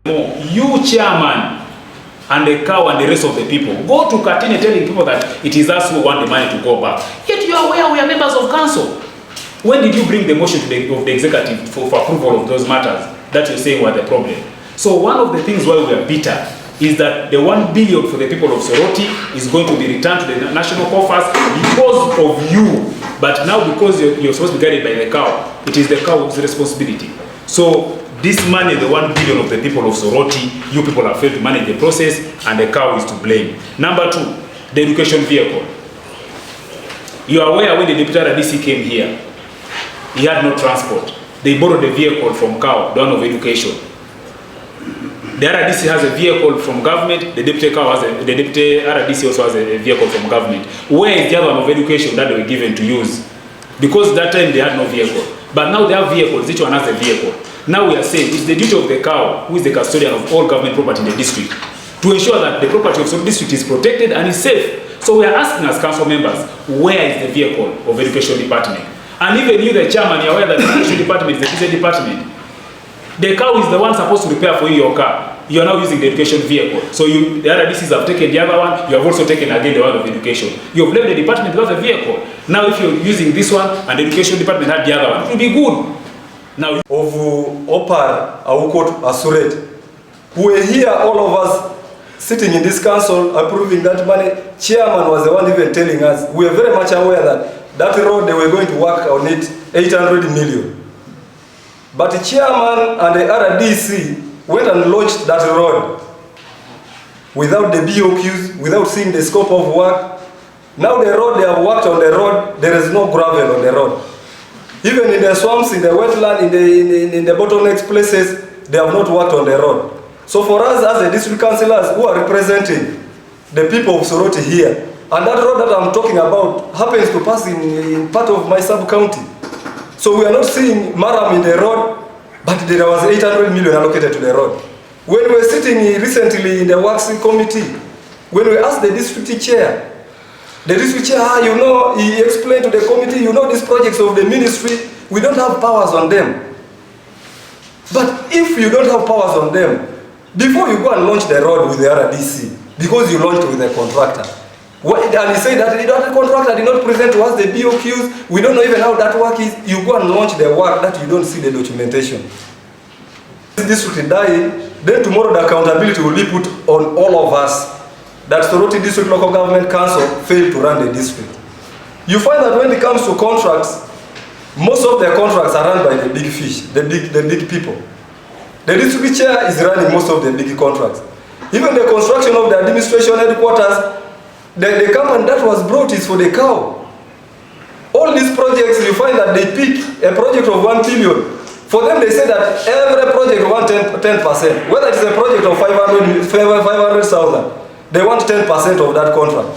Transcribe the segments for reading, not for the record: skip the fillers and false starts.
You chairman and the cow and the rest of the people go to Katine telling people that it is us who want the money to go back. Yet you are aware we are members of council. When did you bring the motion to of the executive for approval of those matters that you're saying were the problem? So one of the things why we are bitter is that the 1 billion for the people of Soroti is going to be returned to the national coffers because of you. But now because you're supposed to be guided by the cow, it is the cow's responsibility. So this money, the 1 billion of the people of Soroti, you people have failed to manage the process and the cow is to blame. Number 2, the education vehicle. You are aware when the Deputy RDC came here, he had no transport. They borrowed a vehicle from cow, the one of education. The RDC has a vehicle from government, the Deputy RDC also has a vehicle from government. Where is the other one of education that they were given to use? Because that time they had no vehicle. But now they have vehicles, each one has a vehicle. Now we are saying it's the duty of the cow, who is the custodian of all government property in the district, to ensure that the property of some district is protected and is safe. So we are asking as council members, where is the vehicle of education department? And even you, the chairman, you are aware that the education department is the business department. The cow is the one supposed to repair for you your car. You are now using the education vehicle. So the other DCs have taken the other one, you have also taken again the one of education. You have left the department without a vehicle. Now if you're using this one and the education department had the other one, it will be good. Now of Opar Awukot Soroti, who were here, all of us sitting in this council approving that money. Chairman was the one even telling us, we are very much aware that road they were going to work on it 800 million. But the chairman and the RDC went and launched that road without the BOQs, without seeing the scope of work. Now the road, they have worked on the road, there is no gravel on the road. Even in the swamps, in the wetland, in the bottleneck places, they have not worked on the road. So for us as the district councillors who are representing the people of Soroti here, and that road that I'm talking about happens to pass in part of my sub-county. So we are not seeing Maram in the road, but there was 800 million allocated to the road. When we were sitting recently in the works committee, when we asked the district chair, you know, he explained to the committee, you know, these projects of the ministry, we don't have powers on them. But if you don't have powers on them, before you go and launch the road with the RDC, because you launched with the contractor, and he said that the contractor did not present to us the BOQs, we don't know even how that work is, you go and launch the work that you don't see the documentation. This district dying, then tomorrow the accountability will be put on all of us that Soroti District Local Government Council failed to run the district. You find that when it comes to contracts, most of the contracts are run by the big fish, the big people. The district chair is running most of the big contracts. Even the construction of the administration headquarters, the company that was brought is for the cow. All these projects, you find that they pick a project of 1 billion. For them, they say that every project wants 10%. Whether it's a project of 500,000, they want 10% of that contract.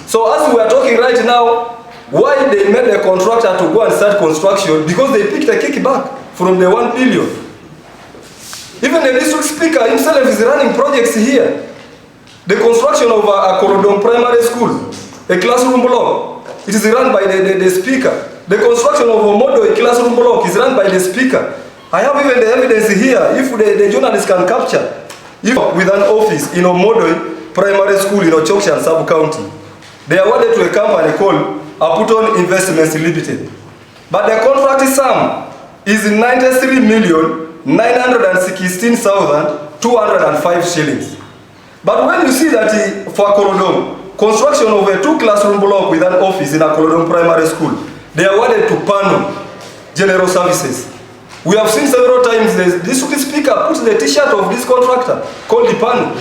So as we are talking right now, why they made the contractor to go and start construction? Because they picked a kickback from the 1 billion. Even the district speaker himself is running projects here. The construction of a Korodom primary school, a classroom block, it is run by the speaker. The construction of a model classroom block is run by the speaker. I have even the evidence here, if the journalists can capture, if with an office in a model primary school in Ochokshan sub-county, they are awarded to a company called Aputon Investments Limited. But the contract sum is 93,916,205 shillings. But when you see that for Korodom, construction of a 2-classroom block with an office in a Korodom primary school, they are awarded to Pano General Services. We have seen several times the district speaker puts the t-shirt of this contractor called the Pano.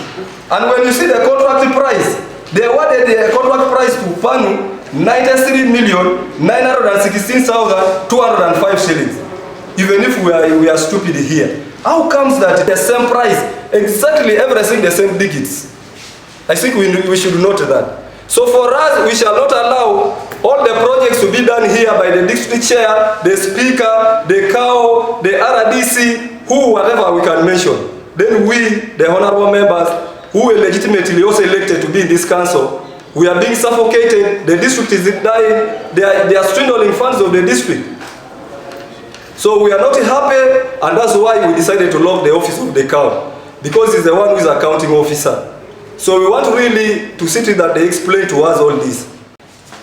And when you see the contract price, they awarded the contract price to Pano 93,916,205 shillings. Even if we are stupid here. How comes that the same price, exactly everything the same digits? I think we should note that. So for us, we shall not allow all the projects to be done here by the district chair, the speaker, the cow, the RDC, who, whatever we can mention. Then we, the honorable members, who were legitimately also elected to be in this council, we are being suffocated, the district is dying, they are swindling funds of the district. So we are not happy, and that's why we decided to lock the office of the cow. because he's the one who is accounting officer. So we want really to sit in that they explain to us all this.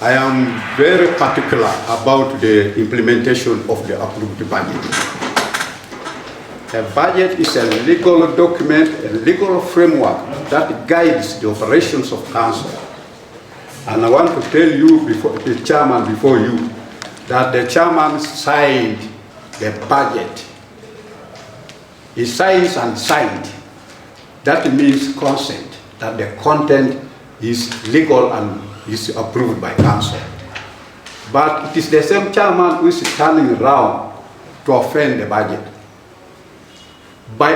I am very particular about the implementation of the approved budget. A budget is a legal document, a legal framework that guides the operations of council. And I want to tell you, before the chairman, before you, that the chairman signed the budget. He signs and signed. That means consent, that the content is legal and is approved by council. But it is the same chairman who is turning around to offend the budget by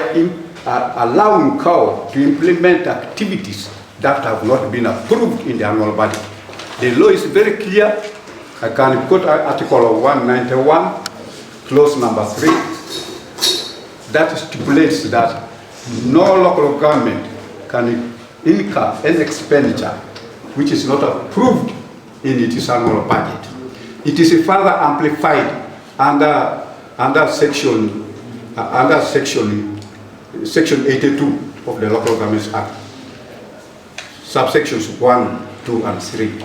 allowing COW to implement activities that have not been approved in the annual budget. The law is very clear. I can quote Article 191, clause number 3, that stipulates that no local government can incur any expenditure which is not approved in its annual budget. It is further amplified under section 82 of the Local Governments Act, subsections 1, 2, and 3.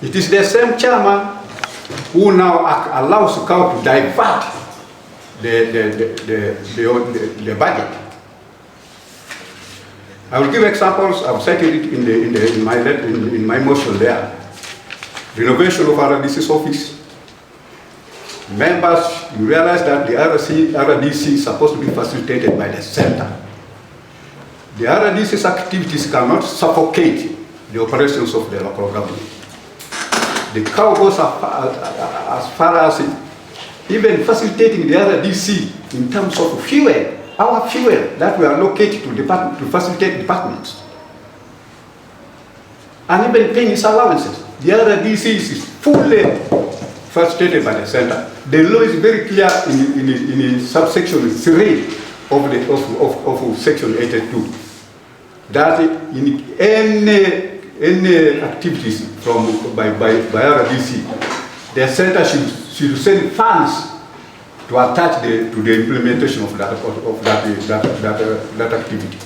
It is the same chairman who now allows COW to divert the budget. I will give examples. I've cited it in my motion there. Renovation of RDC's office. Members, you realize that the RDC is supposed to be facilitated by the center. The RDC's activities cannot suffocate the operations of the local government. The COW goes as far as even facilitating the RDC in terms of fuel, our fuel that we allocate to facilitate departments, and even paying its allowances. The RDC is fully facilitated by the center. The law is very clear in subsection 3 of section 82 that in any activities by RDC, the center should send funds to attach to the implementation of that activity.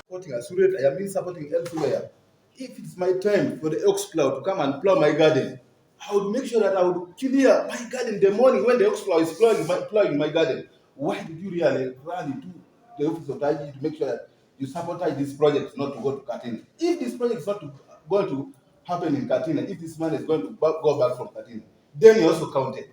Supporting Soroti, I have been supporting elsewhere. If it's my time for the ox plow to come and plow my garden, I would make sure that I would clear my garden in the morning when the ox plow is plowing my garden. Why did you really run into the office of IG to make sure that you sabotage this project not to go to Katina? If this project is not going to happen in Katina, if this man is going to go back from Katina, then you also counted.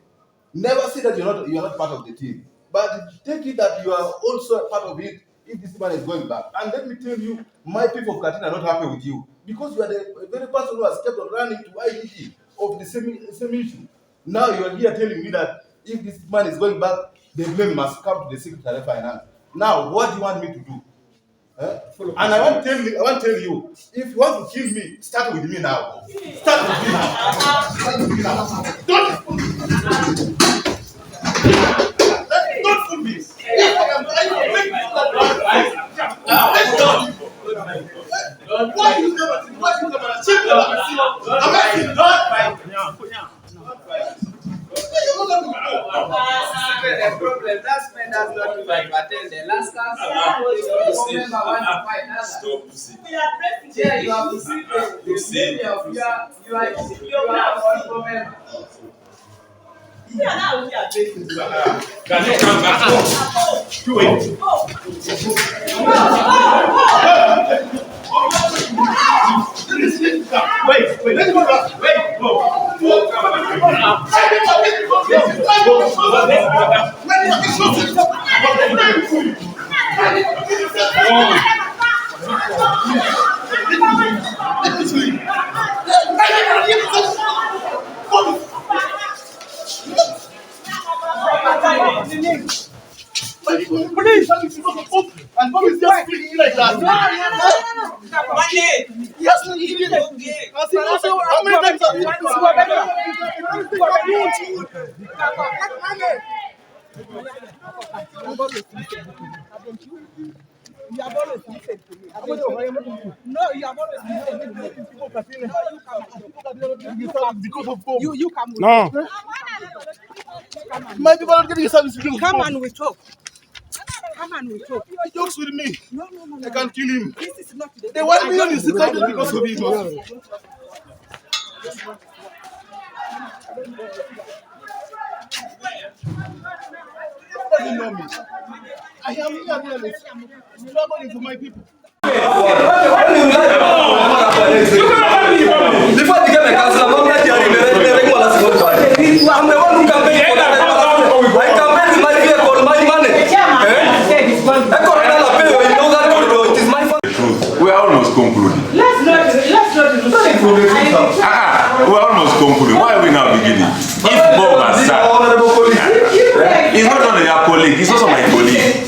Never say that you're not part of the team, but take it that you are also part of it if this man is going back. And let me tell you, my people of Katina are not happy with you because you are the very person who has kept on running to IEE of the same issue. Now you are here telling me that if this man is going back, the blame must come to the Secretary of Finance. Now, what do you want me to do? And I want to tell you, if you want to kill me, start with me now. Start with me now. Start with me now. Don't fool me. If I am trying to make why you never check the problem. That's when that's not to like attend the last council. Yeah, you have to see the you are Can you come back? Do it. Wait, let's go back. Wait, go. Please, and just speaking like that. No. Yes, he did it. How many times have you You have always listened to me. No, you have always listened to me. You come with no. My people are getting service. Come and we talk. Come on, we talk. He jokes with me. No. I can't kill him. This is not The 1 million is coming because of him. Nobody know me. I am here really struggling for my people. Before they get a council, I'm not I'm the one who campaign for that. I campaign with my vehicle, my money. It is my fault. We are almost concluding. Let's not We are almost concluding. Why are we now beginning? If Bob has said, he's not only a colleague, he's also my colleague.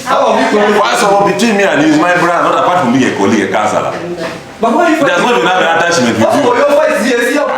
Why someone between me and you is my brother, not apart from being a colleague, a counselor. There's not enough attachment with you.